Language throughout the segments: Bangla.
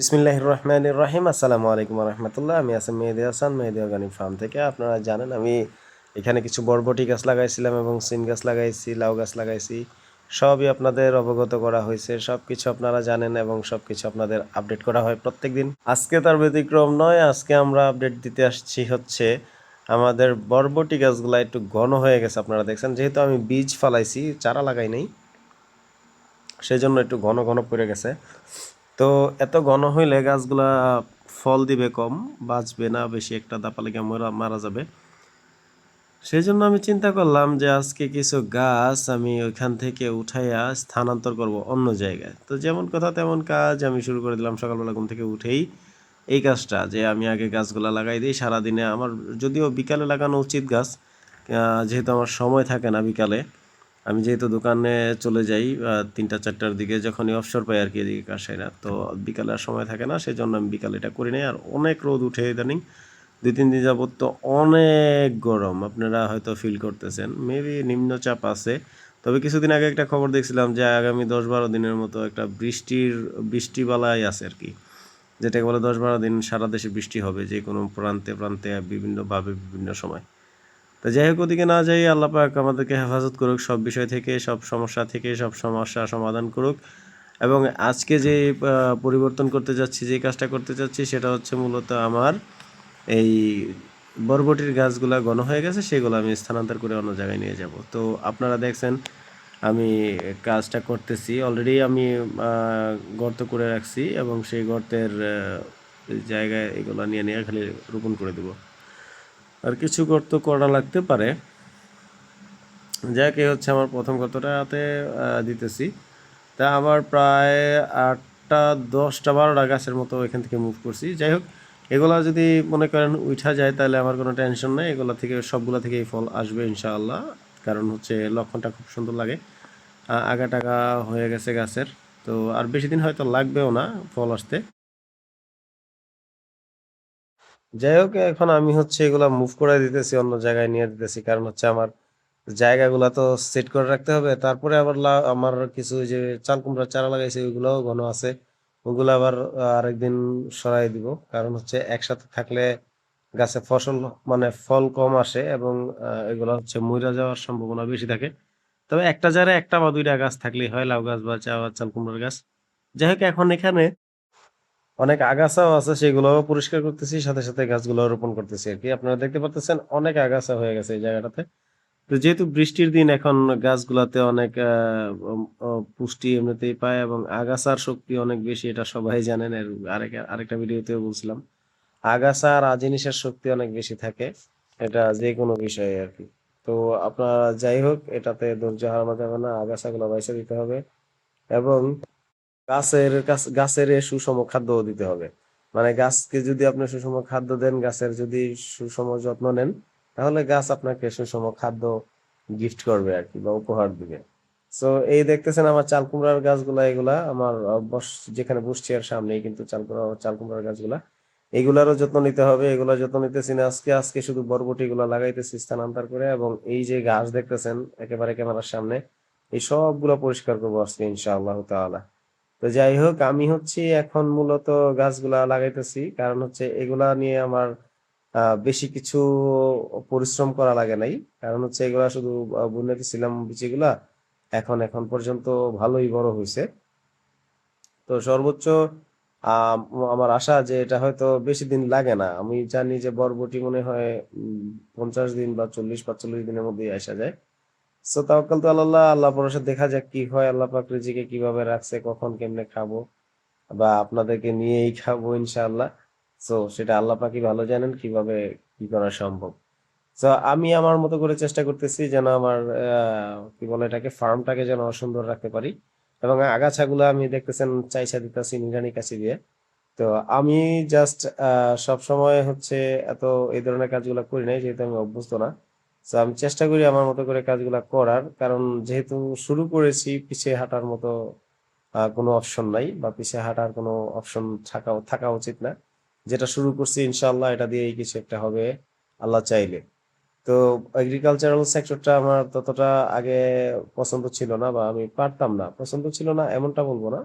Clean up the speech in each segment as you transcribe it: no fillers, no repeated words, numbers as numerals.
বিসমিল্লাহির রহমানির রহিম। আসসালামু আলাইকুম রহমতুল্লাহ। আমি আছি মেহেদি হাসান, মেহেদি অর্গানিক ফার্ম থেকে। আপনারা জানেন আমি এখানে কিছু বরবটি গাছ লাগাইছিলাম এবং সিম গাছ লাগাইছি, লাউ গাছ লাগাইছি। সবই আপনাদের অবগত করা হয়েছে, সব কিছু আপনারা জানেন এবং সব কিছু আপনাদের আপডেট করা হয় প্রত্যেক দিন। আজকে তার ব্যতিক্রম নয়। আজকে আমরা আপডেট দিতে আসছি হচ্ছে আমাদের বরবটি গাছগুলো একটু ঘন হয়ে গেছে। আপনারা দেখছেন, যেহেতু আমি বীজ ফালাইছি, চারা লাগাই নাই, সেই জন্য একটু ঘন ঘন পড়ে গেছে। তো এত ঘন হইলে গাছগুলা ফল দিবে কম, বাঁচবে না বেশি, একটা দাপা লেগে মারা যাবে। সেই জন্য আমি চিন্তা করলাম যে আজকে কিছু গাছ আমি ওইখান থেকে উঠাইয়া স্থানান্তর করব অন্য জায়গায়। তো যেমন কথা তেমন কাজ আমি শুরু করে দিলাম। সকালবেলা ঘুম থেকে উঠেই এই কাজটা, যে আমি আগে গাছগুলা লাগাই দিই সারাদিনে। আমার যদিও বিকালে লাগানো উচিত গাছ, যেহেতু আমার সময় থাকে না বিকালে। আমি যেহেতু দোকানে চলে যাই 3টা-4টার দিকে, যখনই অবসর পাই আর কি, এদিকে কাজ সাইরা, তো বিকালে আর সময় থাকে না, সেই জন্য আমি বিকালে এটা করি নাই। আর অনেক রোদ উঠে ইদানিং 2-3 দিন যাবত তো অনেক গরম, আপনারা হয়তো ফিল করতেছেন। মেবি নিম্নচাপ আছে। তবে কিছুদিন আগে একটা খবর দেখছিলাম যে আগামী 10-12 দিনের মতো একটা বৃষ্টিবালাই আছে আর কি, যেটাকে বলে 10-12 দিন সারা দেশে বৃষ্টি হবে, যে কোনো প্রান্তে প্রান্তে বিভিন্নভাবে বিভিন্ন সময়। তো যাই হোক, ওদিকে না যাই, আল্লাহ পাক আমাদেরকে হেফাজত করুক সব বিষয় থেকে, সব সমস্যা থেকে, সব সমস্যা সমাধান করুক। এবং আজকে যে পরিবর্তন করতে যাচ্ছি, যে কাজটা করতে যাচ্ছি, সেটা হচ্ছে মূলত আমার এই বরবটির গাছগুলা ঘন হয়ে গেছে, সেগুলো আমি স্থানান্তর করে অন্য জায়গায় নিয়ে যাব। তো আপনারা দেখছেন আমি কাজটা করতেছি। অলরেডি আমি গর্ত করে রাখছি এবং সেই গর্তের জায়গায় এগুলো নিয়ে নিয়ে খালি রোপণ করে দেব। আর কিছু গর্ত করা লাগতে পারে। যাকে হচ্ছে আমার প্রথম গর্তটাতে দিতেছি। তা আমার প্রায় 8টা 10টা 12টা গাছের মতো এখান থেকে মুভ করছি। যাই হোক, এগুলা যদি মনে করেন উঠা যায় তাহলে আমার কোনো টেনশন নেই, এগুলা থেকে সবগুলা থেকেই ফল আসবে ইনশাআল্লাহ। কারণ হচ্ছে লক্ষণটা খুব সুন্দর লাগে। আগা টাগা হয়ে গেছে গাছের। তো আর বেশি দিন হয়তো লাগবেও না ফল আসতে। যাই হোক, এখন আমি হচ্ছে এগুলা মুভ করে দিতেছি, অন্য জায়গায় নিয়ে দিতেছি। কারণ হচ্ছে আমার জায়গাগুলা তো সেট করে রাখতে হবে। তারপরে আবার আমার কিছু ওই যে চাল কুমড়ার চারা লাগাইছে, ওইগুলাও ঘন আছে। ওগুলো আবার আরেকদিন সরাই দিব। কারণ হচ্ছে একসাথে থাকলে গাছে ফসল মানে ফল কম আসে এবং এগুলো হচ্ছে মইরা যাওয়ার সম্ভাবনা বেশি থাকে। তবে একটা জায়গায় 1টা বা 2টা গাছ থাকলেই হয়, লাউ গাছ বা চাল কুমড়ার গাছ। যাই হোক, এখন এখানে অনেক আগাছাও আছে, সেগুলোও পরিষ্কার করতেছি, সাথে সাথে গাছগুলো রোপণ করতেছি আর কি। আপনারা দেখতে পাচ্ছেন অনেক আগাছা হয়ে গেছে এই জায়গাটাতে। তো যেহেতু বৃষ্টির দিন, এখন গাছগুলাতে অনেক পুষ্টি এমনিতেই পায় এবং আগাছার শক্তি অনেক বেশি, এটা সবাই জানেন। এর আরেকটা ভিডিওতেও বলছিলাম, আগাছা আর আজিনিসের শক্তি অনেক বেশি থাকে, এটা যে কোনো বিষয়ে আর কি। তো আপনারা যাই হোক, এটাতে ধৈর্য হারানো যাবে না, আগাছাগুলো বাইছে দিতে হবে এবং গাছের সুষম খাদ্যও দিতে হবে। মানে গাছকে যদি আপনি সুষম খাদ্য দেন, গাছের যদি সুষম যত্ন নেন, তাহলে গাছ আপনাকে সুষম খাদ্য গিফট করবে আর কি, বা উপহার দিবে। সো এই দেখতেছেন আমার চাল কুমড়ার গাছগুলা, এগুলা আমার যেখানে বসছি আর সামনেই কিন্তু চাল কুমড়ার গাছগুলা। এগুলারও যত্ন নিতে হবে। এগুলা যত্ন নিতেছি না আজকে, শুধু বরবটি গুলা লাগাইতেছি স্থানান্তর করে। এবং এই যে ঘাস দেখতেছেন একেবারে ক্যামেরার সামনে, এই সবগুলা পরিষ্কার করবো আজকে ইনশাআল্লাহ তাআলা। তো যাই হোক, আমি হচ্ছে এখন মূলত গাছগুলা লাগাইতেছি, কারণ হচ্ছে এগুলা নিয়ে আমার বেশি কিছু পরিশ্রম করা লাগে নাই। কারণ হচ্ছে এগুলা শুধু বুনে দিছিলাম বিচিগুলা, এখন পর্যন্ত ভালোই বড় হয়েছে। তো সর্বোচ্চ আম আমার আশা যে এটা হয়তো বেশি দিন লাগে না। আমি জানি যে বরবটি মনে হয় 50 দিন বা 40-45 দিনের মধ্যেই আসা যায়। সো তাওয়াক্কাল তু আল্লাহ, আল্লাহ ভরসা, দেখা যাক কি হয়। আল্লাহ পাক রিজিকে কিভাবে রাখছে, কখন কেমনে খাবো, বা আপনাদেরকে নিয়েই খাবো ইনশাআল্লাহ। সো সেটা আল্লাহ পাকই ভালো জানেন কিভাবে কি করা সম্ভব। সো আমি আমার মতো করে চেষ্টা করতেছি যেন আমার কি বলে এটাকে, ফার্মটাকে যেন সুন্দর রাখতে পারি। এবং আগাছাগুলো আমি দেখতেছেন চাইছা দিতেছি নিড়ানি কাছি দিয়ে। তো আমি জাস্ট সব সময় হচ্ছে এত এই ধরনের কাজগুলো করি নাই, যেহেতু আমি অভ্যস্ত না। তো আমি চেষ্টা করি আমার মতো করে কাজগুলো করার, কারণ যেহেতু শুরু করেছি, পিছিয়ে হাঁটার মতো কোনো অপশন নাই, বা পিছিয়ে হাঁটার কোনো অপশন থাকা থাকা উচিত না। যেটা শুরু করছি ইনশাআল্লাহ এটা দিয়েই কিছু একটা হবে, আল্লাহ চাইলে। তো এগ্রিকালচারাল সেক্টরটা আমার ততটা আগে পছন্দ ছিল না, বা আমি পারতাম না, পছন্দ ছিল না এমনটা বলবো না।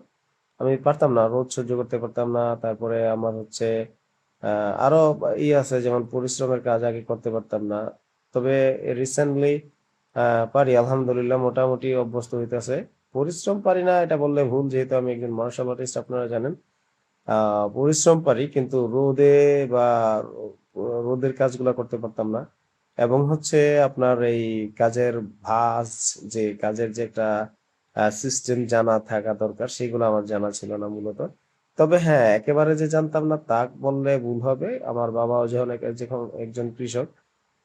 আমি পারতাম না, রোদ সহ্য করতে পারতাম না। তারপরে আমার হচ্ছে আরো আছে, যেমন পরিশ্রমের কাজ আগে করতে পারতাম না। তবে রিসেন্টলি পারি, আলহামদুলিল্লাহ, মোটামুটি অভ্যস্ত হইতেছে। পরিশ্রম পারি না এটা বললে ভুল, যেহেতু আমি একজন মার্শাল আর্টিস্ট, আপনারা জানেন। পরিশ্রম পারি, কিন্তু রোদে বা রোদের কাজগুলো করতে পারতাম না। এবং হচ্ছে আপনার এই কাজের ভাঁজ, যে কাজের যে একটা সিস্টেম জানা থাকা দরকার, সেগুলো আমার জানা ছিল না মূলত। তবে হ্যাঁ, একেবারে যে জানতাম না তা বললে ভুল হবে। আমার বাবাও যখন যখন একজন কৃষক,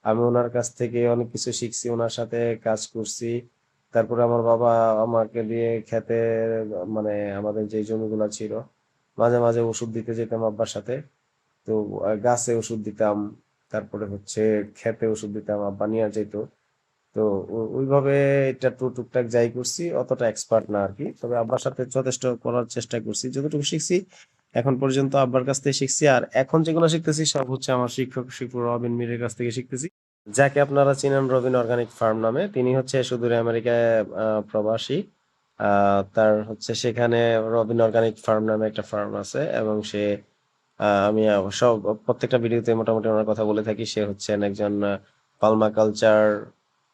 আমি ওনার কাছ থেকে অনেক কিছু শিখছি, ওনার সাথে কাজ করছি। তারপরে আমার বাবা আমাকে দিয়ে খেতে, মানে আমাদের যে জমিগুলা ছিল, মাঝে মাঝে ওষুধ দিতে যেতাম আব্বার সাথে। তো গাছে ওষুধ দিতাম, তারপরে হচ্ছে খেতে ওষুধ দিতাম, আব্বা নিয়ে যেত। তো ওইভাবে এটা টুকটাক যাই করছি, অতটা এক্সপার্ট না আর কি। তবে আব্বার সাথে যথেষ্ট করার চেষ্টা করছি, যতটুকু শিখছি এখন পর্যন্ত আব্বার কাছ থেকে শিখছি। আর এখন যেগুলো শিখতেছি সব হচ্ছে আমার শিক্ষক রবিন মিরের কাছ থেকে শিখতেছি, যাকে আপনারা চিনেন রবিন অর্গানিক ফার্ম নামে। তিনি হচ্ছে সুদূর আমেরিকায় প্রবাসী। তার হচ্ছে সেখানে রবিন অর্গানিক ফার্ম নামে একটা ফার্ম আছে, এবং সে আমি সব প্রত্যেকটা ভিডিওতে মোটামুটি ওনার কথা বলে থাকি। সে হচ্ছেন একজন পালমা কালচার,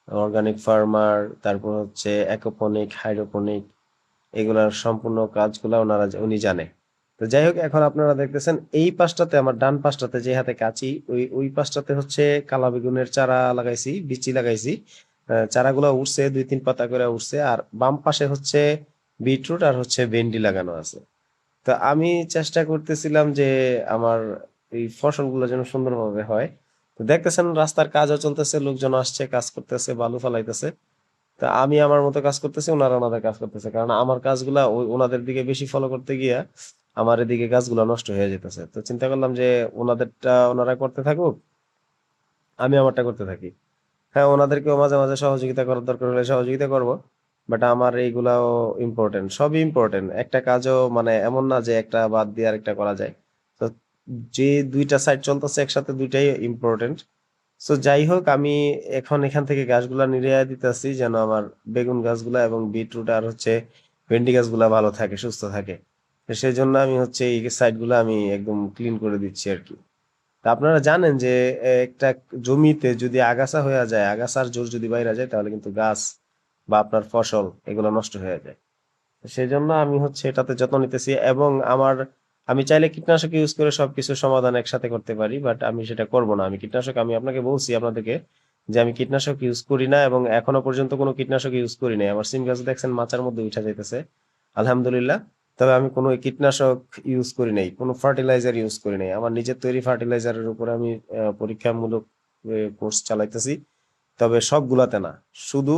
অর্গানিক ফার্মার, তারপর হচ্ছে অ্যাকোপনিক, হাইড্রোপনিক, এগুলার সম্পূর্ণ কাজগুলা উনি জানে। তো যাই হোক, এখন আপনারা দেখতেছেন এই পাশটাতে, আমার ডান পাশটাতে যে হাতে কাঁচি, ওই পাশটাতে হচ্ছে কালা বেগুনের চারা লাগাইছি, বিচি লাগাইছি। চারাগুলো উঠছে, 2-3 পাতা করে উঠছে। আর বাম পাশে হচ্ছে বিটরুট আর হচ্ছে ভেন্ডি লাগানো আছে। তো আমি চেষ্টা করতেছিলাম যে আমার এই ফসলগুলো যেন সুন্দরভাবে হয়। তো দেখতেছেন রাস্তার কাজও চলতেছে, লোকজন আসছে, কাজ করতেছে, বালু ফালাইতেছে। তা আমি আমার মতো কাজ করতেছি, ওনারা ওনাদের কাজ করতেছে। কারণ আমার কাজগুলা ওনাদের দিকে বেশি ফলো করতে গিয়া আমার এদিকে কাজগুলা নষ্ট হয়ে যেতেছে। তো চিন্তা করলাম যে ওনাদেরটা ওনারা করতে থাকুক, আমি আমারটা করতে থাকি। হ্যাঁ, ওনাদেরকেও মাঝে মাঝে সহযোগিতা করার দরকার হলে সহযোগিতা করব। বাট আমার এইগুলাও ইম্পর্টেন্ট, সবই ইম্পর্টেন্ট। একটা কাজও মানে এমন না যে একটা বাদ দিয়ে আরেকটা করা যায়। তো যে দুইটা সাইড চলতেছে একসাথে, দুইটাই ইম্পর্টেন্ট। সো যাই হোক, আমি এখন এখান থেকে গাছগুলা নিড়াইয়া দিতেছি, যেন আমার বেগুন গাছগুলা এবং বিটরুট আর হচ্ছে ভেন্ডি গাছগুলা ভালো থাকে, সুস্থ থাকে। তো সেই জন্য আমি হচ্ছে এই সাইড গুলা আমি একদম ক্লিন করে দিচ্ছি আর কি। তা আপনারা জানেন যে একটা জমিতে যদি আগাছা হয়ে যায়, আগাছার জোর যদি বাইরে যায়, তাহলে কিন্তু গাছ বা আপনার ফসল এগুলো নষ্ট হয়ে যায়। সেই জন্য আমি হচ্ছে এটাতে যত্ন নিতেছি। এবং আমি চাইলে কীটনাশক ইউজ করে সবকিছু সমাধান একসাথে করতে পারি, বাট আমি সেটা করব না। আমি আপনাকে বলছি, আপনাদেরকে, যে আমি কীটনাশক ইউজ করি না, এবং এখনো পর্যন্ত কোনো কীটনাশক ইউজ করি নাই। আমার সিম গাছ দেখছেন মাচার মধ্যে উঠা যাইতেছে, আলহামদুলিল্লাহ। তবে আমি কোনো কীটনাশক ইউজ করি নাই, কোনো ফার্টিলাইজার ইউজ করি নাই। আমার নিজের তৈরি ফার্টিলাইজারের উপরে আমি পরীক্ষামূলক কোর্স চালাইতেছি। তবে সবগুলাতে না, শুধু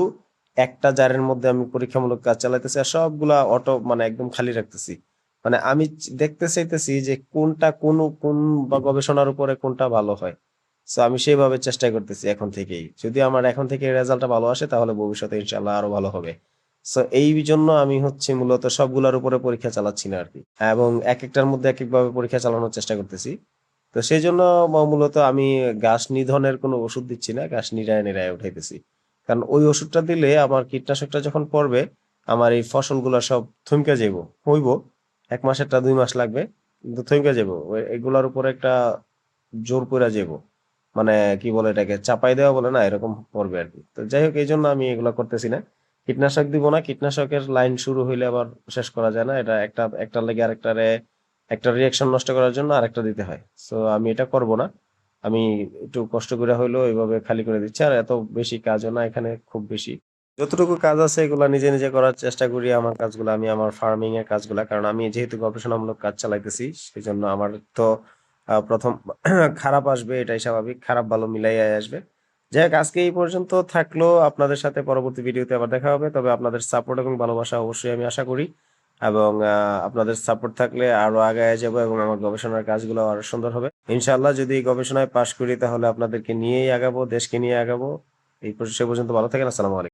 একটা জারের মধ্যে আমি পরীক্ষামূলক কাজ চালাইতেছি, আর সবগুলা অটো মানে একদম খালি রাখতেছি। মানে আমি দেখতে চাইতেছি যে কোন বা গবেষণার উপরে কোনটা ভালো হয়। সো আমি সেইভাবে চেষ্টা করতেছি এখন থেকেই। যদি আমার এখন থেকে রেজাল্টটা ভালো আসে, তাহলে ভবিষ্যতে ইনশাল্লাহ আরো ভালো হবে। সো এই জন্য আমি হচ্ছে মূলত সবগুলোর উপরে পরীক্ষা চালাচ্ছি না আর কি, এবং এক একটার মধ্যে এক একভাবে পরীক্ষা চালানোর চেষ্টা করতেছি। তো সেই জন্য মূলত আমি গাছ নিধনের কোনো ওষুধ দিচ্ছি না, গাছ নিড়ায় নিড়ায় উঠাইতেছি। কারণ ওই ওষুধটা দিলে আমার কীটনাশকটা যখন পড়বে, আমার এই ফসলগুলা সব থমকে যাইব, হইব। 1 মাসেরটা 2 মাস লাগবে, কিন্তু থমকে যাবো। এগুলার উপরে একটা জোর পড়া যাবো, মানে কি বলে এটাকে, চাপাই দেওয়া বলে না, এরকম পড়বে আর কি। তো যাই হোক, এই জন্য আমি এগুলা করতেছি না। কীটনাশক দিব না, কীটনাশকের লাইন শুরু হইলে আবার শেষ করা যায় না। এটা একটা লেগে আরেকটারে, একটা রিয়াকশন নষ্ট করার জন্য আরেকটা দিতে হয়। সো আমি এটা করব না। আমি একটু কষ্ট করে হইলেও এইভাবে খালি করে দিচ্ছি। আর এত বেশি কাজও না এখানে, খুব বেশি। যতটুকু কাজ আছে এগুলা নিজে নিজে করার চেষ্টা করি। আমার কাজগুলো, আমি আমার ফার্মিং এর কাজগুলা, কারণ আমি যেহেতু গবেষণামূলক কাজ চালাইতেছি, সেই জন্য আমার তো প্রথম খারাপ আসবে, এটাই স্বাভাবিক। খারাপ ভালো মিলাইয়াই আসবে। যাই হোক, আজকে এই পর্যন্ত থাকলো। আপনাদের সাথে পরবর্তী ভিডিওতে আবার দেখা হবে। তবে আপনাদের সাপোর্ট এবং ভালোবাসা অবশ্যই আমি আশা করি। এবং আপনাদের সাপোর্ট থাকলে আরো আগায় যাব, এবং আমার গবেষণার কাজগুলো আরো সুন্দর হবে ইনশাআল্লাহ। যদি এই গবেষণায় পাশ করি, তাহলে আপনাদেরকে নিয়েই আগাবো, দেশকে নিয়ে আগাবো। সে পর্যন্ত ভালো থাকেন। আসসালামু আলাইকুম।